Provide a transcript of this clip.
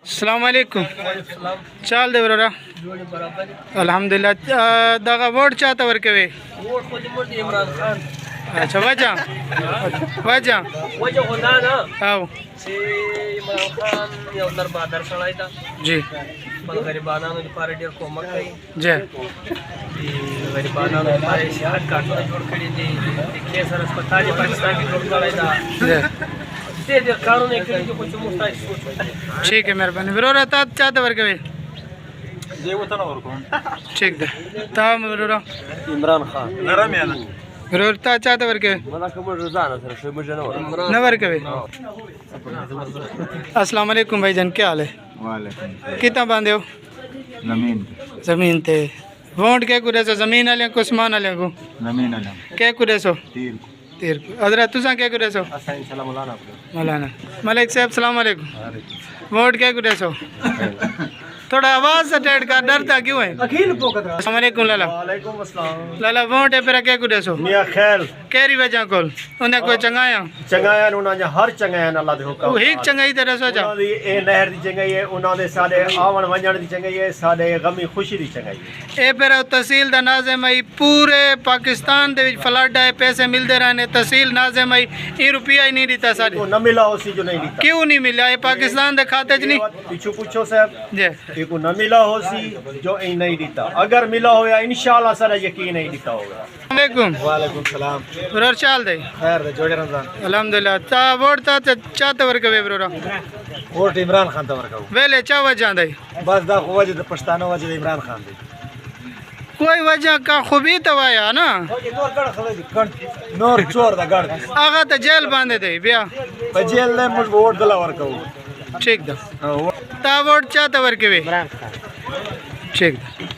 अस्सलामुअलैकुम चाल दे बरोरा अल्हम्दुलिल्लाह दगा वोट चाहता वर के वे इमरान खान अच्छा वजह वजह होता ना आओ इमरान खान या उधर बहादुर सड़ाई था जी गरीबाना में पार्टी को मकई जय गरीबाना में पारे शहर काटना जोड़ खड़ी थी केसर अस्पताल पाकिस्तान की जोड़ सड़ाई था जय दे कानून एक जो कुछ मुस्ताहिद सोच ठीक है मेहरबानी बरोरा ता चाहता वर के वे ये होता ना और कौन ठीक दे ता बरोरा इमरान खान नरम है ना बरोरा ता चाहता वर के मला कबूल रजाना सर शोभ जनवर न वर के वे अस्सलाम वालेकुम भाईजान क्या हाल है वालेकुम कितना बांधे हो जमीन जमीन ते वोट क्या कुरे सो जमीन वाले को समान वाले को जमीन अलम क्या कुरे सो तीर तीर हजरत तुसा क्या कुरे सो असा इंशाल्लाह मौलाना मौलाना मलिक साहब सलाम वालेकुम वोट क्या कुरे सो थोड़ा आवाज से टेड का डरता क्यों है अखिल पोकत अस्सलाम वालेकुम लाला वालेकुम अस्सलाम लाला वोट है फिर क्या कुरे सो मियां खैर केरी वजह कोल उन्हें कोई चंगाया चंगाया नु ना हर चंगाया अल्लाह दे हुक्म वो एक चंगाई तरह सो जा ਉਹਨਾਂ ਦੀ ਇਹ ਨਹਿਰ ਦੀ ਚੰਗਾਈ ਹੈ ਉਹਨਾਂ ਦੇ ਸਾਡੇ ਆਵਣ ਵੰਜਣ ਦੀ ਚੰਗਾਈ ਹੈ ਸਾਡੇ ਗਮੀ ਖੁਸ਼ੀ ਦੀ ਚੰਗਾਈ ਹੈ ए फिर तहसील दा नाज़िम आई पूरे पाकिस्तान दे विच फ्लड आए पैसे मिलते रहने तहसील नाज़िम आई ये रुपया ही नहीं दिता सारे ਉਹ ਨਾ ਮਿਲਾ ਉਸੀ ਜੋ ਨਹੀਂ ਦਿੱਤਾ क्यों नहीं मिला ये पाकिस्तान दे खाते च नहीं ਪਿੱਛੋਂ ਪੁੱਛੋ ਸਾਹਿਬ जी ਇਹ ਕੋ ਨਾ ਮਿਲਾ ਹੋਸੀ ਜੋ ਇਹ ਨਹੀਂ ਦਿੱਤਾ ਅਗਰ ਮਿਲਾ ਹੋਇਆ ਇਨਸ਼ਾਅੱਲਾ ਸਾਡਾ ਯਕੀਨ ਨਹੀਂ ਦਿੱਤਾ ਹੋਗਾ वालेकुम वालेकुम सलाम ब्रोर चाल दे खैर दे जोड़े रमजान अल्हम्दुलिल्लाह ता वोट ता चाहते वर के वे ब्रोरा वोट इमरान खान तवर का वेले चा वजह दे बस दा वजह पछतानो वजह इमरान खान दे कोई वजह का खूबी तवाया ना नोर चोर दा गड़ आगा तो जेल बांधे थे बिया जेल ले मुझ वोट दिला वर का ठीक दा ता वोट चाहते वर के वे इमरान खान ठीक दा